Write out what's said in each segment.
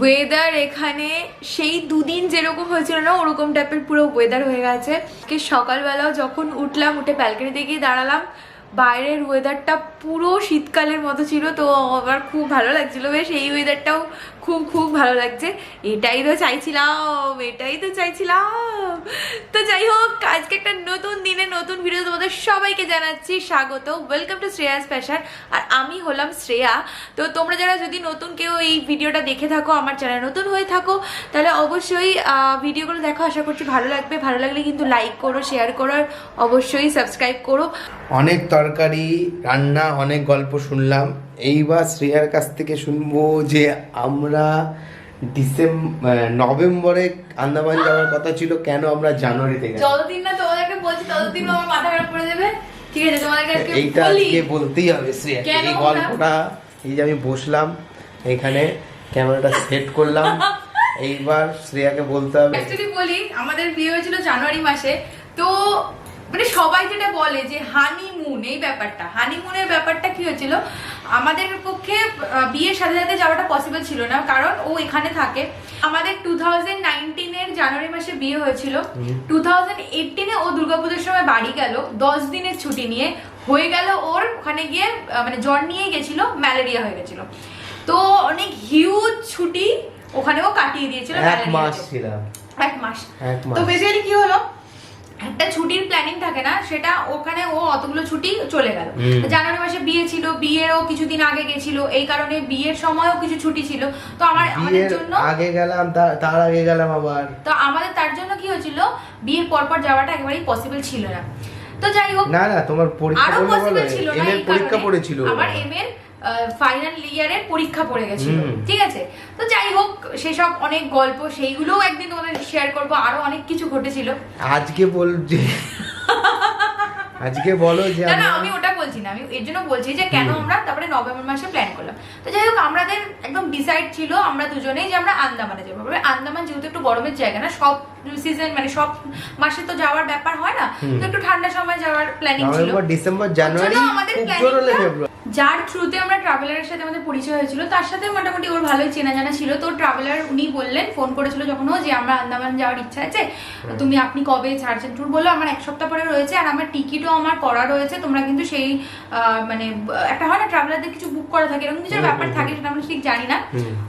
Weather এখানে সেই দুদিন যেরকম হয়েছিল না ওরকম টাইপের পুরো ওয়েদার হয়ে গেছে। সকালবেলাও যখন উঠলাম, উঠে ব্যালকনিতে গিয়ে দাঁড়ালাম, বাইরের ওয়েদারটা পুরো শীতকালের মতো ছিল। তো আমার খুব ভালো লাগছিল, বেশ এই ওয়েদারটাও খুব খুব ভালো লাগছে। এটাই তো চাইছিলাম। তো যাই হোক, আজকে একটা নতুন দিনে নতুন ভিডিও তোমাদের সবাইকে জানাচ্ছি স্বাগত। Welcome to Shreyas fashion. আর আমি হলাম শ্রেয়া। তো তোমরা যারা যদি নতুন কেউ এই ভিডিওটা দেখে থাকো, আমার চ্যানেল নতুন হয়ে থাকো, তাহলে অবশ্যই ভিডিওগুলো দেখো। আশা করছি ভালো লাগবে। ভালো লাগলে কিন্তু লাইক করো, শেয়ার করো, আর অবশ্যই সাবস্ক্রাইব করো। অনেক তরকারি রান্না, অনেক গল্প শুনলাম। এইবার শ্রেয়ার কাছ থেকে শুনবো যে আমরা নভেম্বরে আন্দামান যাওয়ার কথা ছিল, কেন আমরা জানুয়ারিতে গেলাম। যতদিন না তোমাদেরকে বলছি ততদিন আমার মাথা খারাপ পড়ে যাবে। ঠিক আছে, তোমাদেরকে এইটা আজকে বলতেই হবে শ্রেয়া। এই গল্পটা, এই যে আমি বসলাম এখানে, ক্যামেরাটা সেট করলাম, এইবার শ্রেয়াকে বলতে হবে। অ্যাকচুয়ালি বলি, আমাদের বিয়ে হয়েছিল জানুয়ারি মাসে। তো মানে সবাই যেটা বলে যে হানিমুন, এই ব্যাপারটা, হানিমুনের ব্যাপারটা কি হয়েছিল, আমাদের পক্ষে বিয়ের সাথে সাথে যাওয়াটা পসিবল ছিল না, কারণ ও এখানে থাকে। আমাদের 2019-এর জানুয়ারি মাসে বিয়ে হয়েছিল। 2018-এ ও দুর্গাপুজোর সময় বাড়ি গেল 10 দিনের ছুটি নিয়ে। হয়ে গেল ওর ওখানে গিয়ে মানে জ্বর নিয়ে গেছিল, ম্যালেরিয়া হয়ে গেছিল। তো অনেক হিউজ ছুটি ওখানে ও কাটিয়ে দিয়েছিল। এক মাস ছিলাম। এক মাস। তো বেসিক্যালি কি হলো, একটা ছুটির প্ল্যানিং থাকে না, সেটা ওখানে ও অতগুলো ছুটি চলে গেল। জানুয়ারি মাসে বিয়ে ছিল, বিয়েরও কিছুদিন আগে গেছিল, এই কারণে বিয়ের সময়ও কিছু ছুটি ছিল। তো আমাদের জন্য আগে গেলাম, তার আগে গেলাম আবার। তো আমাদের তার জন্য কি হয়েছিল, বিয়ের পরপর যাওয়াটা একেবারেই পসিবল ছিল না। তো যাই হোক, না তোমার পরীক্ষা আরো পসিবল ছিল না। এমএর পরীক্ষা পড়েছিল, আমার এমএর ফাইনাল ইয়ারের পরীক্ষা পড়ে গেছিল। ঠিক আছে, তো যাই হোক, সেসব অনেক গল্প, সেইগুলোও একদিন তোমাদের শেয়ার করব। আরো অনেক কিছু ঘটেছিল। আজকে বলো যে না, আমি ওটা বলছি না, আমি এর জন্য বলছি যে কেন আমরা তারপরে নভেম্বর মাসে প্ল্যান করলাম। তো যাই হোক, আমাদের একদম ডিসাইড ছিল আমরা দুজনেই যে আমরা আন্দামানে যাবো। আন্দামান যেহেতু একটু গরমের জায়গা না, সব সিজন মানে সব মাসে তো যাওয়ার ব্যাপার হয় না, তো একটু ঠান্ডা সময় যাওয়ার প্ল্যানিং ছিল। নভেম্বর, ডিসেম্বর, জানুয়ারি, খুব জোর হলে ফেব্রুয়ারি। যার থ্রুতে আমরা ট্রাভেলারের সাথে আমাদের পরিচয় হয়েছিল, তার সাথে মোটামুটি ওর ভালোই চেনা জানা ছিল। তো ট্রাভেলার উনি বললেন, ফোন করেছিল যখন ও, যে আমরা আন্দামান যাওয়ার ইচ্ছা আছে, আপনি কবে ছাড়ছেন ট্যুর? বললো আমার এক সপ্তাহ পরে রয়েছে, আর আমার টিকিটও আমার করা রয়েছে। তোমরা কিন্তু সেই মানে একটা হয় না ট্রাভেলারদের কিছু বুক করা থাকে, এরকম কিছু ব্যাপার থাকে, সেটা আমরা ঠিক জানি না।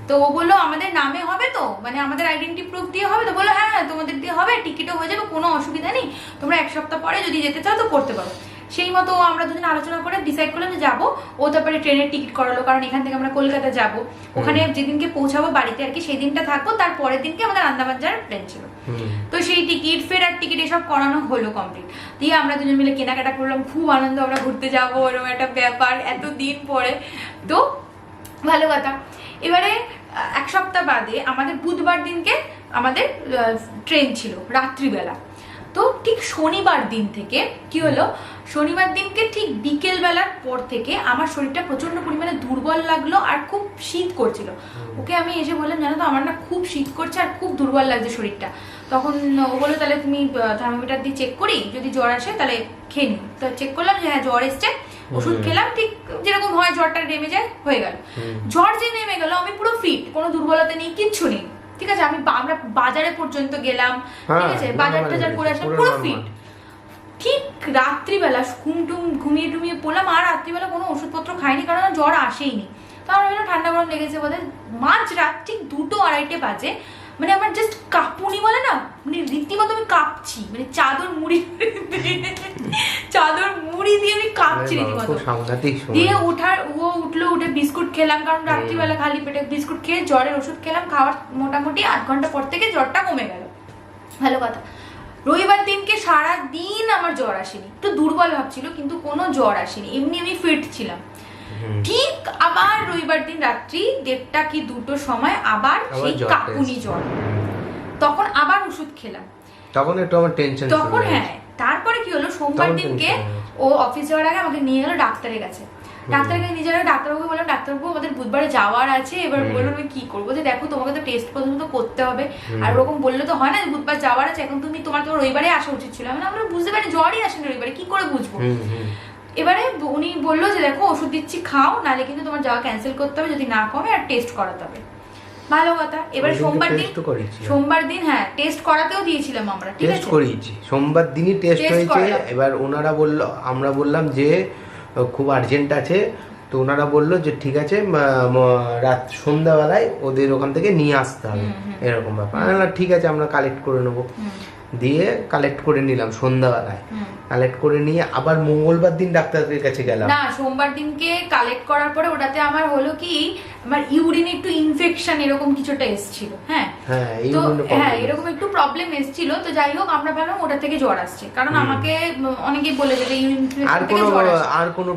তো ও বললো আমাদের নামে হবে তো, মানে আমাদের আইডেন্টি প্রুফ দিয়ে হবে তো? বললো হ্যাঁ তোমাদের দিয়ে হবে, টিকিটও হয়ে যাবে, কোনো অসুবিধা নেই, তোমরা এক সপ্তাহ পরে যদি যেতে চাও তো করতে পারো। সেই মতো আমরা দুজন আলোচনা করে ডিসাইড করলাম যে যাবো। ও তারপরে ট্রেনের টিকিট করালো, কারণ এখান থেকে আমরা কলকাতা যাব, ওখানে যেদিনকে পৌঁছাবো বাড়িতে আর কি, সেই দিনটা থাকবো, তার পরের দিনকে আমাদের আন্দামান যাওয়ার প্ল্যান ছিল। তো সেই টিকিট, ফেরার টিকিট এসব করানো হলো কমপ্লিট। দিয়ে আমরা দুজন মিলে কেনাকাটা করলাম, খুব আনন্দ, আমরা ঘুরতে যাবো এরকম একটা ব্যাপার এতদিন পরে। তো ভালো কথা। এবারে এক সপ্তাহ বাদে আমাদের বুধবার দিনকে আমাদের ট্রেন ছিল রাত্রিবেলা। তো ঠিক শনিবার দিন থেকে কি হলো, শনিবার দিনকে ঠিক বিকেল বেলার পর থেকে আমার শরীরটা প্রচন্ড পরিমাণে দুর্বল লাগলো, আর খুব শীত করছিল। ওকে আমি এসে বললাম, জানো তো আমার না খুব শীত করছে আর খুব দুর্বল লাগছে শরীরটা। তখন ও বললো তাহলে তুমি থার্মোমিটার দিয়ে চেক করি, যদি জ্বর আসে তাহলে খেয়ে নিই। তো চেক করলাম যে হ্যাঁ জ্বর এসছে, ওষুধ খেলাম, ঠিক যেরকম হয় জ্বরটা নেমে যায়, হয়ে গেল। জ্বর যে নেমে গেল, আমি পুরো ফিট, কোনো দুর্বলতা নেই, কিচ্ছু নেই। ঠিক আছে, আমরা বাজারে পর্যন্ত গেলাম, ঠিক আছে, বাজার টাজার করে আসলাম, পুরো ফিট। ঠিক রাত্রিবেলা ঘুমিয়ে টুমিয়ে পড়লাম, আর রাত্রিবেলা কোনো ওষুধপত্র খাইনি, কারণ জ্বর আসেইনি। তো আমার ঠান্ডা গরম লেগেছে বোধহয়। মাঝরাত ঠিক 2-2:30 বাজে, মানে আমার জাস্ট কাঁপুনি বলে না, মানে রীতিমতো আমি কাঁপছি, মানে চাদর মুড়ি দিয়ে আমি কাঁপছি রীতিমতো। দিয়ে ও উঠলো, উঠে বিস্কুট খেলাম, কারণ রাত্রিবেলা খালি পেটে বিস্কুট খেয়ে জ্বরের ওষুধ খেলাম। খাওয়ার মোটামুটি 8 ঘন্টা পর থেকে জ্বরটা কমে গেল। ভালো কথা। রবিবার দিনকে সারা দিন আমার জ্বর আসেনি, একটু দুর্বল ভাবছিল, কিন্তু কোনো জ্বর আসেনি, এমনি আমি ফিট ছিলাম। ঠিক আবার রবিবার দিন রাত্রি 1:30 কি 2টোর সময় আবার সেই কাঁপুনি জ্বর। তখন আবার ওষুধ খেলাম, তখন একটু আমার টেনশন। তখন হ্যাঁ, তারপরে কি হলো, সোমবার দিনকে ও অফিস যাওয়ার আগে আমাকে নিয়ে গেল ডাক্তারের কাছে। ডাক্তারকে নিয়ে যাওয়ার ডাক্তারবাবু বললাম, ডাক্তারবাবু আমাদের বুধবারে যাওয়ার আছে। এবার বললাম আমি কি করবো, যে দেখো তোমাকে তো টেস্ট পর্যন্ত করতে হবে, আর ওরকম বললে তো হয় না, বুধবার যাওয়ার আছে, এখন তোমার তো রবিবারে আসা উচিত ছিল। আমরা বুঝতে পারি জ্বরই আসেনি রবিবারে, কি করে বুঝবো? এবারে উনি বললো যে দেখো ওষুধ দিচ্ছি, খাও, নাহলে কিন্তু তোমার যাওয়া ক্যান্সেল করতে হবে, যদি না কমে আর টেস্ট করাতে হবে। ভালো কথা। এবার সোমবার দিন হ্যাঁ টেস্ট করাতেও দিয়েছিলাম আমরা, ঠিক আছে টেস্ট করিয়েছি সোমবার দিনই টেস্ট হয়েছে। এবার ওনারা বলল, আমরা বললাম যে খুব আর্জেন্ট আছে, তো ওনারা বললো যে ঠিক আছে রাত সন্ধ্যাবেলায় ওদের ওখান থেকে নিয়ে আসতে হবে, এরকম ব্যাপার। ঠিক আছে আমরা কালেক্ট করে নেবো। দিয়ে কালেক্ট করে নিলাম সন্ধ্যাবেলায়, কালেক্ট করে নিয়ে আবার মঙ্গলবার দিন ডাক্তারের কাছে গেলাম। না, সোমবার দিনকে কালেক্ট করার পরে ওটাতে আমার হলো কি, আমার ইউরিনে একটু ইনফেকশন এরকম কিছুটা এসেছিল। হ্যাঁ তো হ্যাঁ এরকম একটু প্রবলেম এসেছিল। তো যাই হোক আমরা ভাবলাম ওটা থেকে জ্বর আসছে, কারণ আমাকে অনেকেই বলে যে ইউরিন ইনফেকশন থেকে জ্বর আসছে। আর কোনো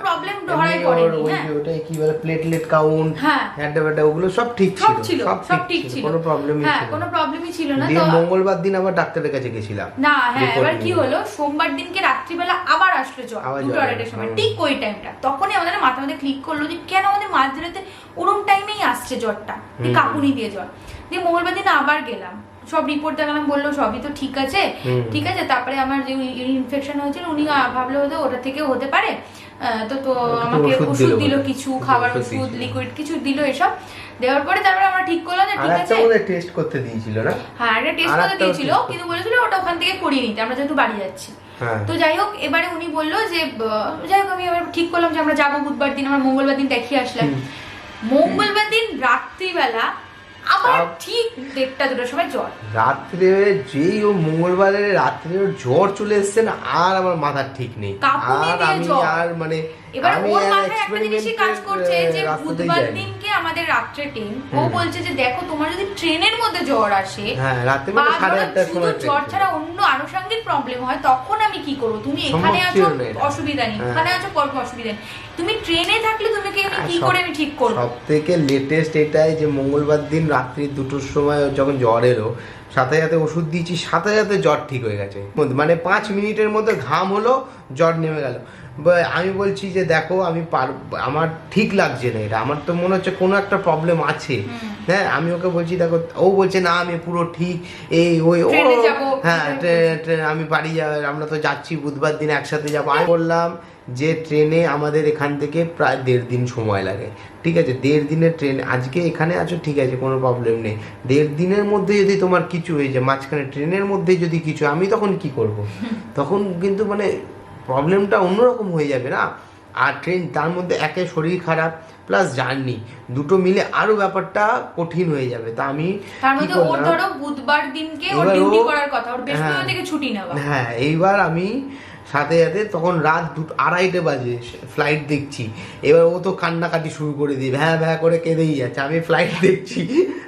প্রবলেম ধরাই পড়েনি। হ্যাঁ ওটা কি বলে প্লেটলেট কাউন্ট, হ্যান্ডাবাটা ওগুলো সব ঠিক ছিল, সব ঠিক ছিল, কোনো প্রবলেমই ছিল না। হ্যাঁ কোনো প্রবলেমই ছিল না। দিয়ে মঙ্গলবার দিন আবার ডাক্তারের কাছে গেছিলাম। না হ্যাঁ এবার কি হলো, সোমবার দিনকে রাত্রিবেলা আবার আসলো জ্বর 2:30টার সময়, ঠিক ওই টাইমটা। তখনই আমাদের মাথার মধ্যে ক্লিক করলো যে কেন আমাদের মাঝরাতে ওরম টাইমেই আসছে জ্বরটা, কাঁপুনি দিয়ে জ্বর। দিয়ে মঙ্গলবার দিন আবার গেলাম, সব রিপোর্ট দেখালাম, বললো সবই তো ঠিক আছে, ঠিক আছে। তারপরে আমার যে ইনফেকশন হয়েছিল উনি ভাবলো হয়তো ওটা থেকেও হতে পারে, তো আমাকে ওষুধ দিল, কিছু খাবার ওষুধ, লিকুইড কিছু দিল, এসব দেওয়ার পরে তারপরে আমরা ঠিক করলাম যে ঠিক আছে। টেস্ট করতে দিয়েছিল না? হ্যাঁ এটা টেস্ট করতে দিয়েছিল, কিন্তু বলেছিল ওটা ওখান থেকে করিয়ে নিতে, আমরা যেহেতু বাড়ি যাচ্ছি। তো যাই হোক এবারে উনি বললো যে যাই হোক আমি এবার ঠিক করলাম যে আমরা যাবো বুধবার দিন, আমরা মঙ্গলবার দিন দেখিয়ে আসলাম। মঙ্গলবার দিন রাত্রিবেলা আবার ঠিক 1:30-2টার সময় জ্বর। রাত্রে যেই ও মঙ্গলবারে রাত্রে ওর জ্বর চলে এসছে না, আর আমার মাথা ঠিক নেই। আর আমি আর মানে এবার ওর মাথায় একটা জিনিসই কাজ করছে যে বুধবার দিনকে আমাদের রাত্রে ট্রেন, ও বলছে যে দেখো তোমার যদি ট্রেনের মধ্যে জ্বর আসে, হ্যাঁ রাতে মানে 8:30টার সময় জ্বর ছাড়া অন্য আনুষঙ্গিক প্রবলেম হয়, তখন আমি কি করব? তুমি এখানে আছো অসুবিধা নেই, এখানে আছো অসুবিধা নেই, তুমি ট্রেনে থাকলে তুমি কি করে আমি ঠিক করব? সবথেকে লেটেস্ট এটাই যে মঙ্গলবার দিন রাত্রি 2টোর সময় যখন জ্বর এলো, সাথে সাথে ওষুধ দিয়েছি, সাথে সাথে জ্বর ঠিক হয়ে গেছে, মানে 5 মিনিটের মধ্যে ঘাম হলো, জ্বর নেমে গেল। আমি বলছি যে দেখো আমি আমার ঠিক লাগছে না, এটা আমার তো মনে হচ্ছে কোনো একটা প্রবলেম আছে। হ্যাঁ আমি ওকে বলছি দেখো, ও বলছে না আমি পুরো ঠিক, এই ওই ও হ্যাঁ আমি বাড়ি যাবো, আমরা তো যাচ্ছি বুধবার দিন একসাথে যাবো। আমি বললাম যে ট্রেনে আমাদের এখান থেকে প্রায় 1.5 দিন সময় লাগে, ঠিক আছে 1.5 দিনের ট্রেন, আজকে এখানে আছো ঠিক আছে কোনো প্রবলেম নেই, 1.5 দিনের মধ্যে যদি তোমার কিছু হয়ে যায় মাঝখানে ট্রেনের মধ্যে যদি কিছু, আমি তখন কি করব? তখন কিন্তু মানে প্রবলেমটা অন্যরকম হয়ে যাবে না। আর ট্রেন তার মধ্যে একে শরীর খারাপ প্লাস জার্নি, দুটো মিলে আরো ব্যাপারটা কঠিন হয়ে যাবে। তা আমি কি করলাম, ধরো বুধবার দিনকে ওর ডিউটি করার কথা, ওর বৃহস্পতিবার থেকে ছুটি নেওয়া। হ্যাঁ এইবার আমি সাথে সাথে তখন রাত 2:30 বাজে ফ্লাইট দেখছি। এবার ও তো কান্নাকাটি শুরু করে দিয়ে ভ্যা করে কেঁদেই যাচ্ছে। আমি ফ্লাইট দেখছি,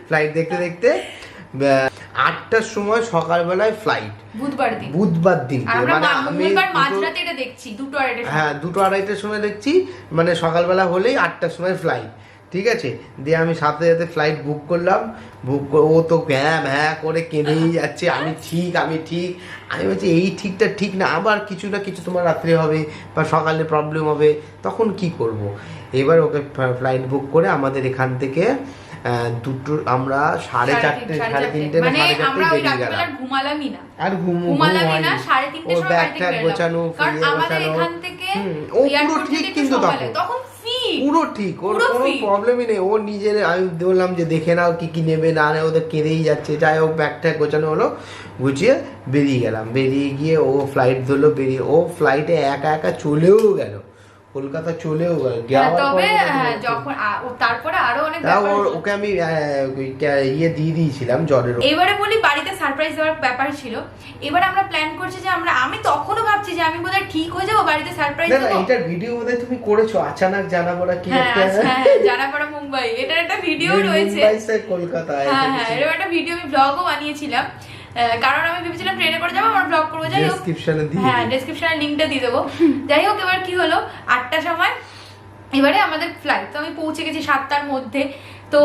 ফ্লাইট দেখতে দেখতে 8টার সময় সকালবেলায় ফ্লাইট, বুধবার দিন মানে আমি মাঝরাতে এটা দেখছি 2:30 হ্যাঁ 2:30টার সময় দেখছি, মানে সকালবেলা হলেই 8টার সময় ফ্লাইট, ঠিক আছে। দিয়ে আমি সাথে সাথে ফ্লাইট বুক করলাম, ও তো ভ্যা করে কেঁদেই যাচ্ছে আমি ঠিক। আমি বলছি এই ঠিকটা ঠিক না, আবার কিছু না কিছু তোমার রাত্রে হবে বা সকালে প্রবলেম হবে, তখন কি করব? এবার ওকে ফ্লাইট বুক করে আমাদের এখান থেকে আমরা 3:30 মানে আমরা ওই রাতবেলা ঘুমালামই না, আর ঘুমালামই না 3:30 সময় ব্যাগ ট্যাগ গোছানো, কারণ আমাদের এখান থেকে ও পুরো ঠিক, কিন্তু তখন পুরো ঠিক, ওর কোনো প্রবলেমই নেই। ও নিজের, আমি বললাম যে দেখে নাও কি নেবে না নেবে, ওদের কেঁদেই যাচ্ছে। যাই হোক ব্যাগ ট্যাগ গোছানো হলো, গুছিয়ে বেরিয়ে গেলাম। বেরিয়ে গিয়ে ও ফ্লাইট ধরলো, ও ফ্লাইটে একা একা চলেও গেল, কলকাতা চলেও গেল। তবে যখন তারপরে আরো অনেক ওকে আমি ইয়ে দিয়ে দিয়েছিলাম জ্বরের। এবারে বলি বাড়িতে সারপ্রাইজ দেওয়ার ব্যাপার ছিল। এবারে আমরা প্ল্যান করছি যে আমি তখনও ভাবছি যে আমি বোধহয় ঠিক হয়ে যাবো, বাড়িতে সারপ্রাইজ দেবো। না এটার ভিডিও বোধহয় তুমি করেছো, আচানক জানাপড়া কি একটা, হ্যাঁ জানাপড়া মুম্বাই, এটার একটা ভিডিও রয়েছে, মুম্বাই থেকে কলকাতায়। হ্যাঁ এরকম একটা ভিডিও আমি ব্লগও বানিয়েছিলাম, কারণ আমি ভেবেছিলাম ট্রেনে করে যাবো, আমরা ব্লগ করবো। যাই হোক ডেসক্রিপশনে লিংকটা দিয়ে দেবো। যাই হোক এবার কি হলো, 8টার সময় এবারে আমাদের ফ্লাইট, তো আমি পৌঁছে গেছি 7টার মধ্যে। তো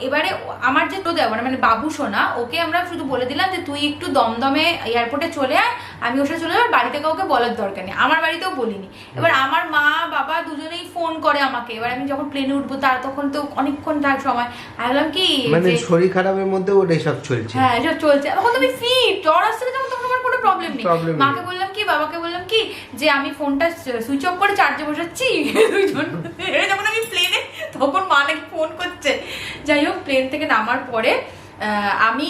এবারে আমার যে তো দেওয়া মানে বাবু সোনা, ওকে আমরা শুধু বলে দিলাম যে তুই একটু দমদমে এয়ারপোর্টে চলে আয়, আমি ওর সাথে চলে যাবো, বাড়িতে কাউকে বলার দরকার নেই। আমার বাড়িতেও বলিনি। এবার আমার মা বাবা দুজনেই ফোন করে আমাকে, এবার আমি যখন প্লেনে উঠবো তার তখন তো অনেকক্ষণ থাক সময়, আমি বললাম কি মানে শরীর খারাপের মধ্যে ওটা সব চলছে, হ্যাঁ এসব চলছে, তখন তুমি ফিট জ্বর আসছে না, তখন আমার কোনো প্রবলেম নেই। মাকে বললাম কি, বাবাকে বললাম কি যে আমি ফোনটা সুইচ অফ করে চার্জে বসাচ্ছি দুইজন। যখন আমি প্লেনে তখন মা নাকি ফোন করছে। যাই হোক, প্লেন থেকে নামার পরে আমি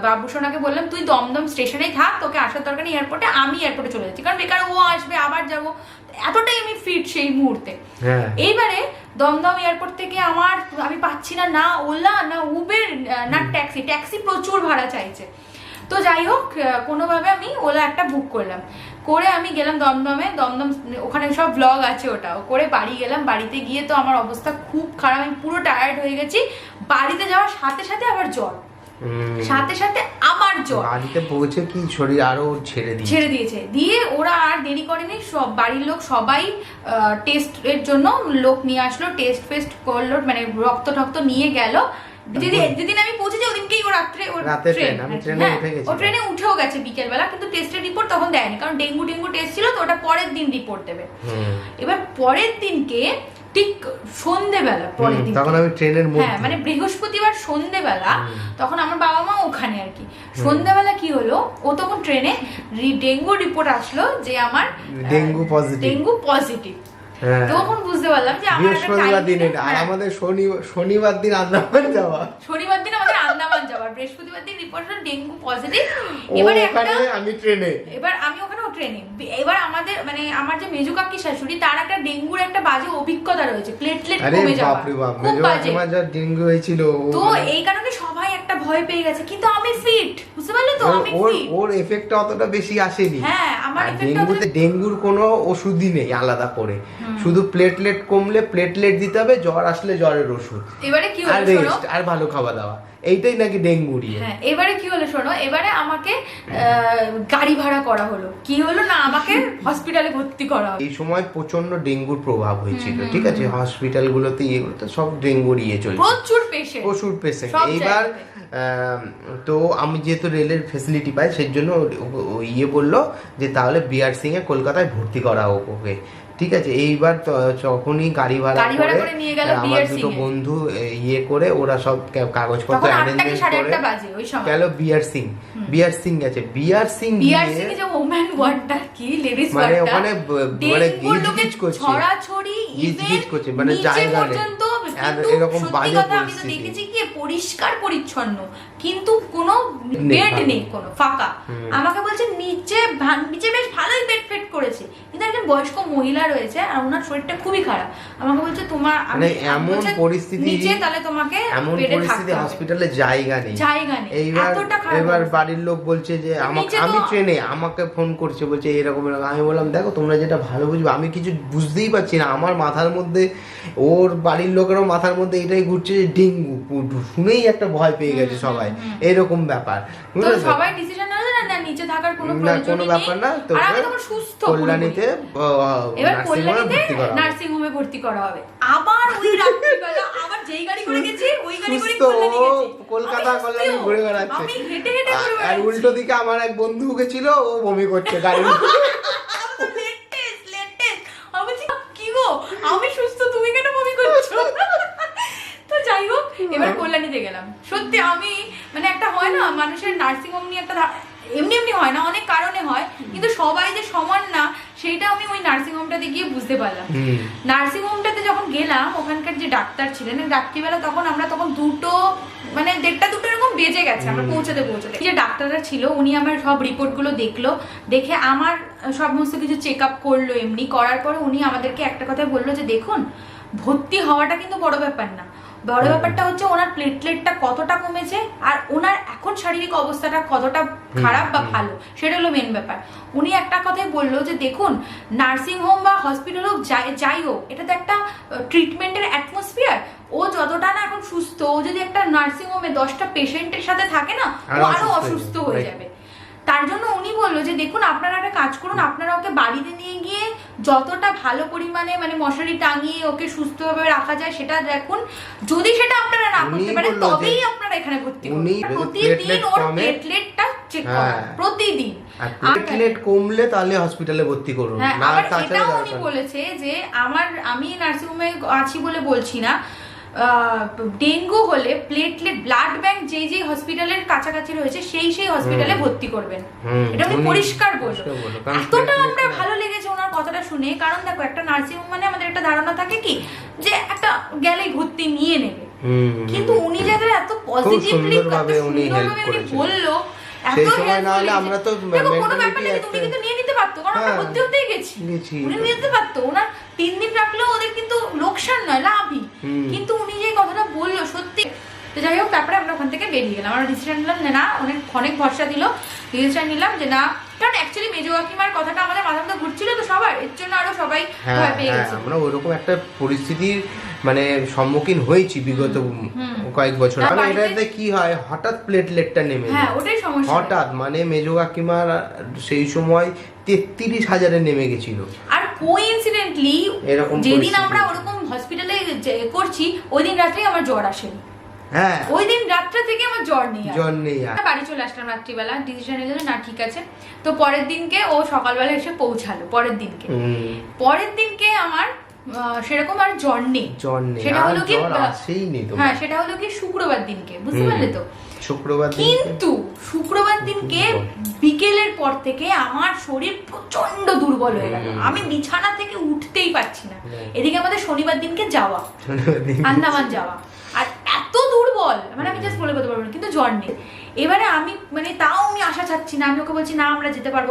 বাবুসোনাকে বললাম তুই দমদম স্টেশনেই থাক, তোকে আসার দরকার নেই এয়ারপোর্টে, আমি এয়ারপোর্টে চলে যাচ্ছি, কারণ বেকার ও আসবে আবার যাবো, এতটাই আমি ফিট সেই মুহূর্তে। এইবারে দমদম এয়ারপোর্ট থেকে আমি পাচ্ছি না ওলা না উবের না ট্যাক্সি প্রচুর ভাড়া চাইছে। তো যাই হোক, কোনোভাবে আমি ওলা একটা বুক করলাম, করে আমি গেলাম দমদম, ওখানে সব ব্লগ আছে, ওটা করে বাড়ি গেলাম। বাড়িতে গিয়ে তো আমার অবস্থা খুব খারাপ, আমি পুরো টায়ার্ড হয়ে গেছি। বাড়িতে যাওয়ার সাথে সাথে আবার জ্বর, বাড়িতে পৌঁছে কি শরীর আরো ছেড়ে দিয়েছে। দিয়ে ওরা আর দেরি করেনি, সব বাড়ির লোক সবাই টেস্ট এর জন্য লোক নিয়ে আসলো, টেস্ট ফেস্ট করলো, মানে রক্ত টক্ত নিয়ে গেল। যেদিন আমি পৌঁছেছি ওদিনকেই ও রাত্রে ট্রেনে উঠেও গেছে বিকেল বেলা, কিন্তু টেস্টের রিপোর্ট তখন দেয়নি, কারণ ডেঙ্গু টেস্ট ছিল, তো ওটা পরের দিন রিপোর্ট দেবে। এবার পরের দিনকে ঠিক সন্ধ্যেবেলা, পরের দিন তখন আমি ট্রেনের মধ্যে, মানে বৃহস্পতিবার সন্ধ্যেবেলা, তখন আমার বাবা মা ওখানে আর কি। সন্ধ্যেবেলা কি হলো, ও তখন ট্রেনে ডেঙ্গু রিপোর্ট আসলো যে আমার ডেঙ্গু পজিটিভ। তখন বুঝতে পারলাম যে বৃহস্পতিবার দিন এটা, আর আমাদের শনিবার দিন আন্দামান যাওয়া, বৃহস্পতিবার দিন রিপোর্ট হলো ডেঙ্গু পজিটিভ। এবারে আমি ট্রেনে, এবার আমি ওখানে ট্রেনে, এবার আমাদের মানে আমার যে মেজু কাকি শাশুড়ি, তার একটা ডেঙ্গুর একটা বাজে অভিজ্ঞতা রয়েছে, প্লেটলেট কমে যাওয়া, খুব বাজে ডেঙ্গু হয়েছিল। তো এই কারণে সবাই একটা ভয় পেয়ে গেছে, কিন্তু আমি ফিট, বুঝতে পারলে তো, আমি ফিট। ওর এফেক্টটা অতটা বেশি আসেনি। হ্যাঁ, আমার ডেঙ্গুর কোনো ওষুধই নেই আলাদা করে, শুধু প্লেটলেট কমলে প্লেটলেট দিতে হবে, জ্বর আসলে জ্বরের ওষুধ, এবারে কি হলো রেস্ট আর ভালো খাওয়া দাওয়া, এইটাই নাকি ডেঙ্গুর। হ্যাঁ, এবারে কি হলো শোনো, এবারে আমাকে গাড়ি ভাড়া করা হলো, কি হলো না, আমাকে হসপিটালে ভর্তি করা হলো। এই সময় প্রচন্ড ডেঙ্গুর প্রভাব হয়েছিল, ঠিক আছে, হসপিটাল গুলোতে এগুলোতে সব ডেঙ্গুর চলছে, প্রচুর পেশেন্ট। এইবার তো আমি যেহেতু রেলের ফেসিলিটি পাই, সেই জন্য বললো যে তাহলে বিআর সিং এ কলকাতায় ভর্তি করা হোক ওকে, ঠিক আছে। এইবার যখনই গাড়ি ভাড়া করে নিয়ে গেল আমার দুটো বন্ধু করে, ওরা সব কাগজপত্র অ্যারেঞ্জমেন্ট করে গেল বিআর সিং গেছে। বিআর সিং যে ওম্যান ওয়ার্ডটা কি লেডিস মানে ওখানে গিজগিজ করছে, মানে জায়গা নেই, এরকম বাজে পরিস্থিতি। দেখেছি কি পরিষ্কার পরিচ্ছন্ন, কিন্তু কোনো বেড নেই, কোনো ফাঁকা। আমাকে বলছে নিচে বেশ ভালোই বেড ফেট করেছে, কিন্তু একজন বয়স্ক মহিলা রয়েছে আর ওনার শরীরটা খুবই খারাপ। আমাকে বলছে তোমার এমন পরিস্থিতি নিচে, তাহলে তোমাকে বেডে থাকতে হবে, হসপিটালে জায়গা নেই। এবার বাড়ির লোক বলছে যে আমি ট্রেনে, আমাকে ফোন করছে, বলছে এরকম। আমি বললাম দেখো তোমরা যেটা ভালো বুঝবে, আমি কিছু বুঝতেই পারছি না, আমার মাথার মধ্যে, ওর বাড়ির লোকেরও মাথার মধ্যে এটাই ঘুরছে যে ডেঙ্গু, শুনেই একটা ভয় পেয়ে গেছে সবাই, এরকম ব্যাপার। সবাই ডিসিশন নিল না নিচে থাকার কোনো ব্যাপার না, তো কল্যাণীতে নার্সিং হোমে ভর্তি করা হবে। আবার ওই রাত্রিবেলা আবার যেই গাড়ি করে গেছি, ওই গাড়ি করে কলকাতা কল্যাণী ঘুরে বেড়াচ্ছে, আমি হেঁটে হেঁটে আর উল্টো দিকে আমার এক বন্ধু গেছিল, ও বমি করছে গাড়ি। আমি সুস্থ, তুমি কেন বমি করছো? তো যাই হোক, এবার কল্যাণীতে গেলাম। সত্যি আমি মানে একটা হয় না মানুষের নার্সিং হোম নিয়ে একটা এমনি হয় না, অনেক কারণে হয়, কিন্তু সবাই যে সমান না সেইটা আমি ওই নার্সিং হোমটাতে গিয়ে বুঝতে পারলাম। নার্সিং হোমটাতে যখন গেলাম, ওখানকার যে ডাক্তার ছিলেন, রাত্রিবেলা তখন 1:30-2 এরকম বেজে গেছে আমরা পৌঁছাতে। যে ডাক্তাররা ছিল উনি আমার সব রিপোর্ট গুলো দেখলো, দেখে আমার সমস্ত কিছু চেক আপ করলো। এমনি করার পরে উনি আমাদেরকে একটা কথা বললো যে দেখুন, ভর্তি হওয়াটা কিন্তু বড় ব্যাপার না, বড় ব্যাপারটা হচ্ছে ওনার প্লেটলেটটা কতটা কমেছে আর ওনার এখন শারীরিক অবস্থাটা কতটা খারাপ বা ভালো, সেটা হলো মেন ব্যাপার। উনি একটা কথাই বললো যে দেখুন, নার্সিং হোম বা হসপিটাল হোক, যাই হোক, এটা তো একটা ট্রিটমেন্টের অ্যাটমসফিয়ার। ও যতটা না এখন সুস্থ, ও যদি একটা নার্সিং হোমে 10টা পেশেন্টের সাথে থাকে না, ও আরো অসুস্থ হয়ে যাবে। তার জন্য উনি বললো যে দেখুন, আপনারা একটা কাজ করুন, আপনারা ওকে বাড়িতে নিয়ে গিয়ে যতটা ভালো পরিমাণে মানে মশারি টাঙিয়ে ওকে সুস্থভাবে রাখা যায় সেটা দেখুন। যদি সেটা আপনারা না করতে পারেন, তবেই আপনারা এখানে ভর্তি করুন। প্রতিদিন ওর প্লেটলেটটা চেক করা, প্রতিদিন। প্লেটলেট কমলে তাহলে হসপিটালে ভর্তি করুন। না, এটাও উনি বলেছে যে আমি নার্সিং হোমে আছি বলে বলছি না, ডেঙ্গু হলে প্লেটলেট ব্লাড ব্যাংক যেই হসপিটালের কাছাকাছি রয়েছে সেই হসপিটালে ভর্তি করবেন। এটা উনি পরিষ্কার বলল। এতটা আমরা ভালো লেগেছে ওনার কথাটা শুনে, কারণ দেখো একটা নার্সিং হোম মানে আমাদের একটা ধারণা থাকে কি যে একটা গেলেই ভর্তি নিয়ে নেবে, কিন্তু উনি যাতে এত পজিটিভলি উনি বললো, সেই সময় না হলে আমরা তো তুমি কিন্তু নিয়ে নিতে পারতো, কারণ আমরা ভর্তি হতেই গেছি, উনি নিয়ে নিতে পারতো। ওনার 3 দিন রাখলেও ওদের কিন্তু লোকসান নয়, লাভই। কিন্তু উনি যে কথাটা বললো সত্যি। তো যাই হোক, তারপরে আমরা ওখান থেকে বেরিয়ে গেলাম। আমরা ডিসিশন নিলাম যে না, অনেক ভরসা দিল, ডিসিশন নিলাম যে না, কারণ অ্যাকচুয়ালি মেজো কাকিমার কথাটা আমাদের মাথার মধ্যে ঘুরছিল তো সবার, এর জন্য আরো সবাই ভয় পেয়ে গেছে। আমরা ওইরকম একটা পরিস্থিতির মানে সম্মুখীন হয়েছি বিগত কয়েক বছর। মানে এটাতে কি হয়, হঠাৎ প্লেটলেটটা নেমে যায়, ওটাই সমস্যা। হঠাৎ মানে মেজো কাকিমার সেই সময় 33,000-এ নেমে গেছিল। আর কোইন্সিডেন্টলি যেদিন আমরা ওরকম হসপিটালে করছি ওই দিন রাত্রেই আমার জ্বর আসেনি। হ্যাঁ, ওই দিন রাতটা থেকে আমার জ্বর নেই। বাড়ি চলে আসলাম রাত্রিবেলা, ডিসিশন নিল না ঠিক আছে। তো পরের দিনকে ও সকালবেলা এসে পৌঁছালো। পরের দিনকে আমার সেরকম আর জ্বর নেই। সেটা হলো কি, হ্যাঁ সেটা হলো কি শুক্রবার দিনকে, বুঝতে পারলে তো? কিন্তু শুক্রবার দিনকে বিকেলের পর থেকে আমার শরীর প্রচন্ড দুর্বল হয়ে গেল, আমি বিছানা থেকে উঠতেই পারছি না। এদিকে আমাদের শনিবার দিনকে যাওয়া, আন্দামান যাওয়া, আর এত দুর্বল মানে আমি জাস্ট বলে বলতে পারবো না, কিন্তু জ্বর নেই। এবারে আমি মানে তাও আমি আশা ছাড়ছি না, আমি ওকে বলছি না আমরা যেতে পারবো,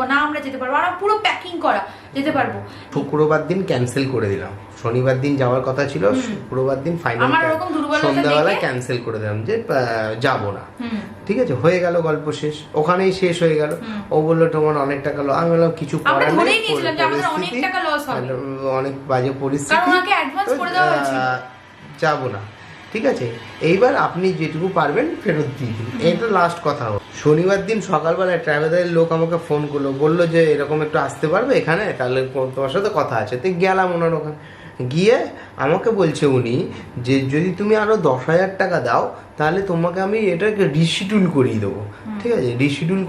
আর পুরো প্যাকিং করা, যেতে পারবো। শুক্রবার দিন ক্যান্সেল করে দিলাম, শনিবার দিন যাওয়ার কথা ছিল, শুক্রবার দিন ফাইনাল সন্ধ্যাবেলায় ক্যান্সেল করে দিলাম যে যাবো না। ঠিক আছে, হয়ে গেল, গল্প শেষ, ওখানেই শেষ হয়ে গেল। ও বললো তোমার অনেক টাকা লস, আমি বললাম কিছু করার নেই, অনেক বাজে পরিস্থিতি, যাবো না। ঠিক আছে, এইবার আপনি যেটুকু পারবেন ফেরত দিয়ে দিন, এটা লাস্ট কথা। শনিবার দিন সকালবেলায় ট্রাভেলের লোক আমাকে ফোন করলো, বললো যে এরকম একটু আসতে পারবে এখানে, তাহলে তোমার সাথে কথা আছে। তো গেলাম ওনার ওখানে, গিয়ে আমাকে বলছে উনি যে যদি তুমি আরো 10,000 টাকা দাও তাহলে তোমাকে আমি এটাকে রিশিডিউল করিয়ে দেবো। ঠিক আছে, রিশিডিউল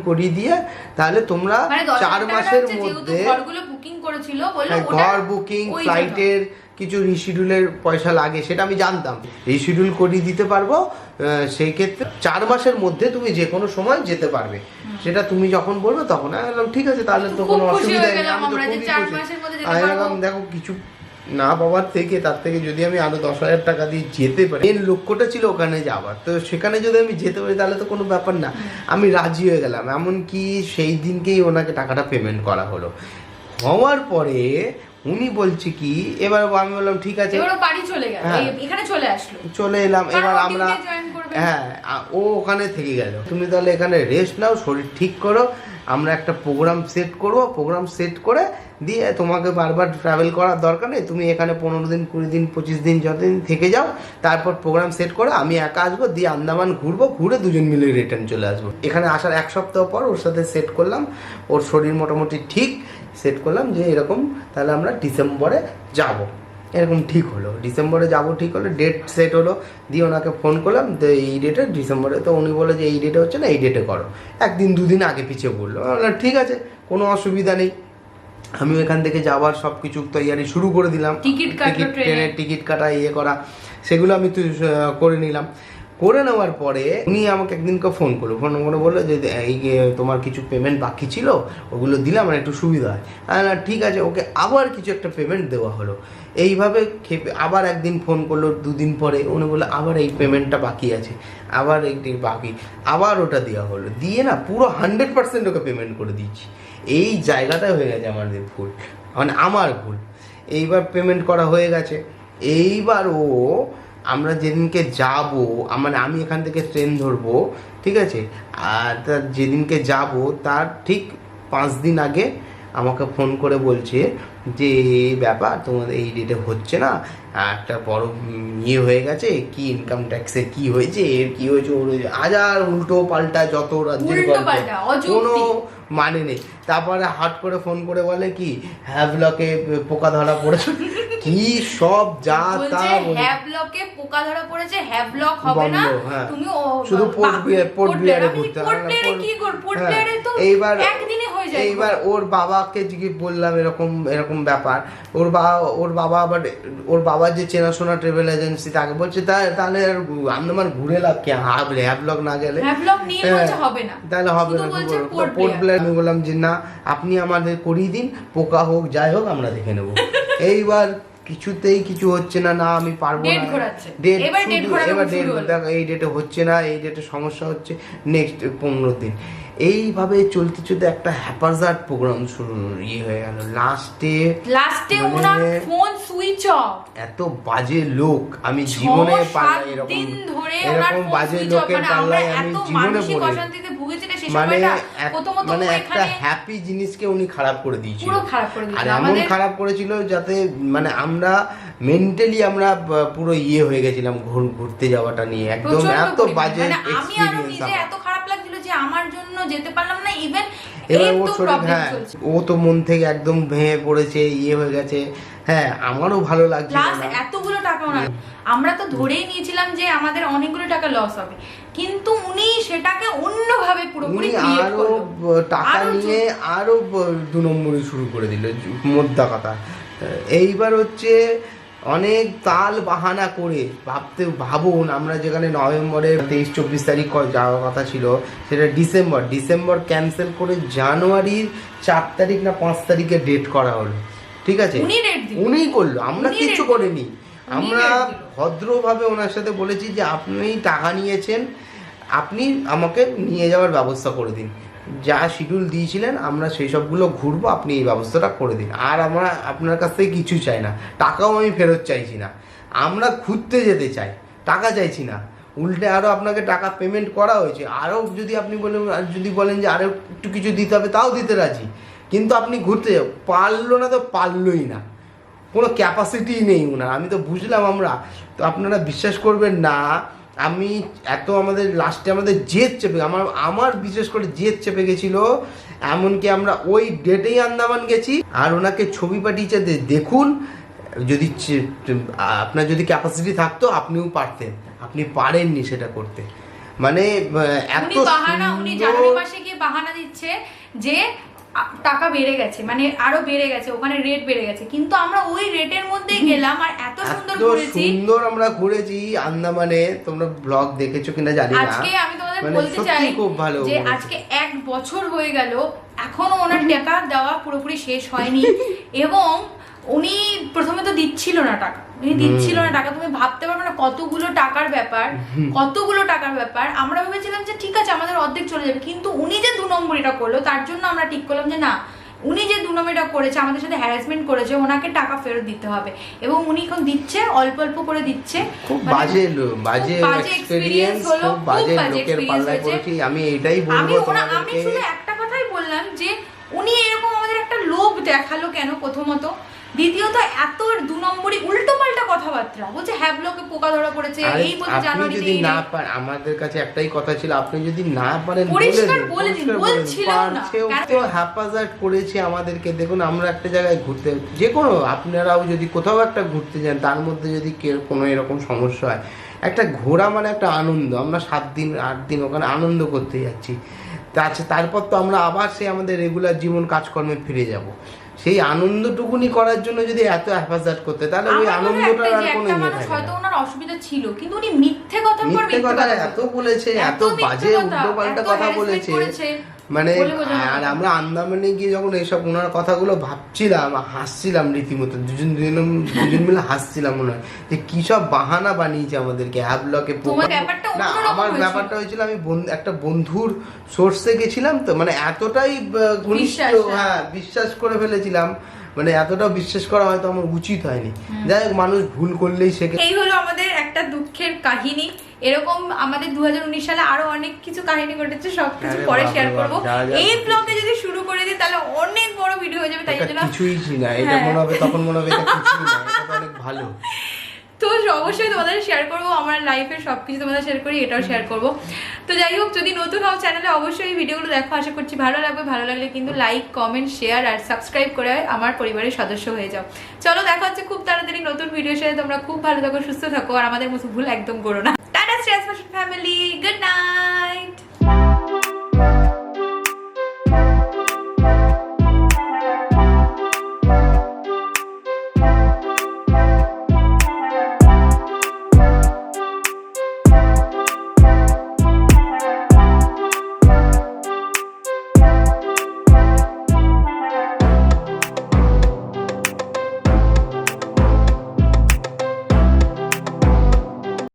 করিয়ে দিয়ে তাহলে তোমরা 4 মাসের মধ্যে ঘর বুকিং, ফ্লাইটের কিছু রিশিডিউলের পয়সা লাগে সেটা আমি জানতাম, রিশিডিউল করিয়ে দিতে পারবো। সেই ক্ষেত্রে 4 মাসের মধ্যে তুমি যে কোনো সময় যেতে পারবে, সেটা তুমি যখন বলবে তখন। আমি বললাম ঠিক আছে, তাহলে তো কোনো অসুবিধা নেই। আমি তো খুবই দেখো কিছু না পাওয়ার থেকে, তার থেকে যদি আমি আরো 10,000 টাকা দিয়ে যেতে পারি, মেন লক্ষ্যটা ছিল ওখানে যাওয়ার, তো সেখানে যদি আমি যেতে পারি তাহলে তো কোনো ব্যাপার না। আমি রাজি হয়ে গেলাম, এমনকি সেই দিনকেই ওনাকে টাকাটা পেমেন্ট করা হলো। হওয়ার পরে উনি বলছে কি, এবার আমি বললাম ঠিক আছে, চলে এলাম। এবার আমরা ও ওখানে থেকে গেল, তুমি তাহলে এখানে রেস্ট নাও, শরীর ঠিক করো, আমরা একটা প্রোগ্রাম সেট করবো, প্রোগ্রাম সেট করে দিয়ে তোমাকে বারবার ট্রাভেল করার দরকার নেই, তুমি এখানে 15 দিন 20 দিন 25 দিন যতদিন থেকে যাও, তারপর প্রোগ্রাম সেট করে আমি একা আসবো, দিয়ে আন্দামান ঘুরবো, ঘুরে দুজন মিলে রিটার্ন চলে আসবো। এখানে আসার 1 সপ্তাহ পর ওর সাথে সেট করলাম, ওর শরীর মোটামুটি ঠিক, সেট করলাম যে এরকম তাহলে আমরা ডিসেম্বরে যাব, এরকম ঠিক হলো। ডিসেম্বরে যাব ঠিক হলো, ডেট সেট হলো, দিয়ে ওনাকে ফোন করলাম তো এই ডেটে ডিসেম্বরে। তো উনি বলে যে এই ডেটে হচ্ছে না, এই ডেটে করো। 1 দিন 2 দিন আগে পিছিয়ে বললো, ঠিক আছে কোনো অসুবিধা নেই। আমি এখান থেকে যাওয়ার সব কিছু তৈরি শুরু করে দিলাম, ট্রেনের টিকিট কাটা, করা, সেগুলো আমি করে নিলাম। করে নেওয়ার পরে উনি আমাকে একদিনকে ফোন করে বললো যে এই তোমার কিছু পেমেন্ট বাকি ছিল, ওগুলো দিলে আমার একটু সুবিধা হয়। ঠিক আছে, ওকে আবার কিছু একটা পেমেন্ট দেওয়া হলো। এইভাবে আবার একদিন ফোন করলো, 2 দিন পরে উনি বললো আবার এই পেমেন্টটা বাকি আছে, আবার এইটি বাকি, আবার ওটা দেওয়া হলো। দিয়ে না পুরো 100% ওকে পেমেন্ট করে দিচ্ছি। এই জায়গাটা হয়ে গেছে আমাদের ভুল, মানে আমার ভুল। এইবার পেমেন্ট করা হয়ে গেছে। এইবার আমরা যেদিনকে যাব, মানে আমি এখান থেকে ট্রেন ধরবো, ঠিক আছে, আর তার যেদিনকে যাব তার ঠিক 5 দিন আগে আমাকে ফোন করে বলছে যে এই ব্যাপার তোমাদের এই ডেটে হচ্ছে না, একটা বড় হয়ে গেছে, কি ইনকাম ট্যাক্সের কি হয়েছে, এর কি হয়েছে, ওর হাজার উল্টো পাল্টা যত রাজ্যের কোনো মানে নেই। তারপরে হাট করে ফোন করে বলে কি হ্যাভলকে পোকা ধরা পড়েছে, কি সব যা তা হ্যাভলকে পোকা ধরা পড়েছে, হ্যাভলক হবে না, তুমি শুধু পোর্ট ব্লেয়ারে ঘুরতে। এইবার একদিনে হয়ে যাই। এইবার ওর বাবাকে জিজ্ঞেস বললাম এরকম এরকম ব্যাপার, ওর বাবা আবার ওর বাবার যে চেনাশোনা ট্রাভেল এজেন্সি তাকে বলছে তাহলে আন্দামান ঘুরে লাভ কি, হ্যাভলক না গেলে হ্যাভলক নিয়ে বলছে হবে না, তাহলে হবে না। পোর্ট ব্লেয়ার আমি বললাম যে না, আপনি আমাদের করিয়ে দিন, পোকা হোক যাই হোক আমরা দেখে নেবো। এইবার কিছুতেই কিছু হচ্ছে না, না আমি পারবো না, এবার দেখো এই ডেটে হচ্ছে না, এই ডেটে সমস্যা হচ্ছে, নেক্সট 15 দিন এইভাবে চলতে চলতে একটা হ্যাপাজার্ড প্রোগ্রাম শুরু হয়ে গেল। লাস্টে ওনার ফোন সুইচ অফ। এত বাজে লোক আমি জীবনে পাল্লাই এরকম বাজে লোকের পাল্লায় আমি জীবনে পড়ি। মানে একটা হ্যাপি জিনিসকে উনি খারাপ করে দিয়েছিল, আর এমন খারাপ করেছিল যাতে মানে আমরা মেন্টালি আমরা পুরো হয়ে গেছিলাম ঘুরতে যাওয়াটা নিয়ে, একদম এত বাজে এক্সপেরিয়েন্স। এত খারাপ লাগছিল যে আমার জন্য যেতে পারলাম না ইভেন। এবার ওর শরীর, হ্যাঁ ও তো মন থেকে একদম ভেঙে পড়েছে, হয়ে গেছে। হ্যাঁ আমারও ভালো লাগছে না, এতগুলো টাকা না, আমরা তো ধরেই নিয়েছিলাম যে আমাদের অনেকগুলো টাকা লস হবে, কিন্তু উনি সেটাকে অন্যভাবে পুরোপুরি আরো টাকা নিয়ে আরো 2 নম্বরই শুরু করে দিল মোদ্দা কথা। এইবার হচ্ছে অনেক তাল বাহানা করে ভাবুন আমরা যেখানে নভেম্বরের 23-24 তারিখ যাওয়ার কথা ছিল সেটা ডিসেম্বর ক্যান্সেল করে জানুয়ারির 4 তারিখ না 5 তারিখে ডেট করা হলো। ঠিক আছে, উনিই করলো, আমরা কিছু করিনি। আমরা ভদ্রভাবে ওনার সাথে বলেছি যে আপনি টাকা নিয়েছেন, আপনি আমাকে নিয়ে যাওয়ার ব্যবস্থা করে দিন, যা শিডিউল দিয়েছিলেন আমরা সেই সবগুলো ঘুরবো, আপনি এই ব্যবস্থাটা করে দিন। আর আমরা আপনার কাছ থেকে কিছু চাই না, টাকাও আমি ফেরত চাইছি না, আমরা ঘুরতে যেতে চাই, টাকা চাইছি না। উল্টে আরও আপনাকে টাকা পেমেন্ট করা হয়েছে, আরও যদি আপনি বলেন যে আরও একটু কিছু দিতে হবে তাও দিতে রাজি, কিন্তু আপনি ঘুরতে পারলো না তো পারলোই না, কোনো ক্যাপাসিটি নেই ওনার। আমি তো বুঝলাম আমরা তো, আপনারা বিশ্বাস করবেন না, আমি আমাদের লাস্টে আমাদের জেদ চেপে আমার বিশেষ করে জেদ চেপে গেছিল, এমনকি আমরা ওই ডেটেই আন্দামান গেছি। আর ওনাকে ছবি পাঠিয়েছে দেখুন, যদি আপনার যদি ক্যাপাসিটি থাকতো আপনিও পারতেন, আপনি পারেননি সেটা করতে। মানে এত উনি জানুয়ারি মাসে গিয়ে বাহানা দিচ্ছে যে টাকা বেড়ে গেছে, মানে আরো বেড়ে গেছে, ওখানে রেট বেড়ে গেছে, কিন্তু আমরা ওই রেটের মধ্যেই গেলাম আর এত সুন্দর আমরা ঘুরেছি আন্দামানে। তোমরা ব্লগ দেখেছো কিনা জানি না। আজকে আমি তোমাদের বলতে চাই যে আজকে 1 বছর হয়ে গেল, এখনো ওনার টাকা দেওয়া পুরোপুরি শেষ হয়নি, এবং উনি প্রথমে তো দিচ্ছিল না টাকা, তুমি ভাবতে পারবে না কতগুলো টাকার ব্যাপার। আমরা ভেবেছিলাম যে ঠিক আছে আমাদের অর্ধেক চলে যাবে, কিন্তু উনি যে 2 নম্বরটা করলো তার জন্য আমরা ঠিক করলাম যে না, উনি যে 2 নম্বরটা করেছে, আমাদের সাথে হ্যারাসমেন্ট করেছে, ওনাকে টাকা ফেরত দিতে হবে। এবং উনি এখন দিচ্ছে, অল্প অল্প করে দিচ্ছে। খুব বাজে এক্সপেরিয়েন্স, খুব বাজে লোকের পাল্লায় পড়েছি। আমি এটাই বলবো তোমাদেরকে, আমি শুধু একটা কথাই বললাম যে উনি এরকম আমাদের একটা লোভ দেখালো কেন প্রথমত, দ্বিতীয়ত এত 2 নম্বরই উল্টো পাল্টা কথাবার্তা বলছে, হ্যাভলকে পোকা ধরা পড়েছে এই বলতে জানুয়ারিতে। যদি না পারেন, আমাদের কাছে একটাই কথা ছিল, আপনি যদি না পারেন বলে দিন, বলছিলাম না তো হ্যাপাজার্ড করেছে আমাদেরকে। দেখুন আমরা একটা জায়গায় ঘুরতে, যে কোনো আপনারাও যদি কোথাও একটা ঘুরতে যান, তার মধ্যে যদি কোনো এরকম সমস্যা হয়, একটা ঘোরা মানে একটা আনন্দ। আমরা 7 দিন 8 দিন ওখানে আনন্দ করতে যাচ্ছি, তারপর তো আমরা আবার সেই আমাদের রেগুলার জীবন কাজকর্মে ফিরে যাব। সেই আনন্দটুকুনি করার জন্য যদি এত হেফাজত করতে, তাহলে ওই আনন্দটা আর কোনো ইয়ে থাকে না। হয়তো ওনার অসুবিধা ছিল, কিন্তু উনি মিথ্যে কথা এত বলেছে, এত বাজে উল্টোপাল্টা কথা বলেছে, মানে। আর আমরা আন্দামানে গিয়ে যখন এইসব ওনার কথাগুলো ভাবছিলাম, হাসছিলাম রীতিমতো, দুজন মিলে হাসছিলাম মনে হয় যে কি সব বাহানা বানিয়েছে আমাদেরকে হ্যাভলকে। না আমার ব্যাপারটা হয়েছিল, আমি একটা বন্ধুর সোর্সে গেছিলাম তো, মানে এতটাই ঘনিষ্ঠ, হ্যাঁ বিশ্বাস করে ফেলেছিলাম, মানে এতটা বিশ্বাস করা হয়তো আমার উচিত হয়নি। যাই হোক, মানুষ ভুল করলেই শেখে। এই হলো আমাদের একটা দুঃখের কাহিনী। এরকম আমাদের 2019 সালে আরো অনেক কিছু কাহিনী ঘটেছে, সবকিছু পরে শেয়ার করব। এই ব্লগে যদি শুরু করে দিই তাহলে অনেক বড় ভিডিও হয়ে যাবে, তাই জন্য কিছুই না, এটা মনে হবে তখন মনে হবে এটা কিছুই না, এটা অনেক ভালো। তো অবশ্যই তোমাদের শেয়ার করবো, আমার লাইফের সবকিছু তোমাদের শেয়ার করি, এটাও শেয়ার করবো। তো যাই হোক, যদি নতুন হও চ্যানেলে অবশ্যই এই ভিডিওগুলো দেখো, আশা করছি ভালো লাগবে। ভালো লাগলে কিন্তু লাইক, কমেন্ট, শেয়ার আর সাবস্ক্রাইব করে আমার পরিবারের সদস্য হয়ে যাও। চলো দেখা হচ্ছে খুব তাড়াতাড়ি নতুন ভিডিওর সাথে। তোমরা খুব ভালো থাকো, সুস্থ থাকো, আর আমাদের মতো ভুল একদম করো না। Tata Shreyas fashion family, good night.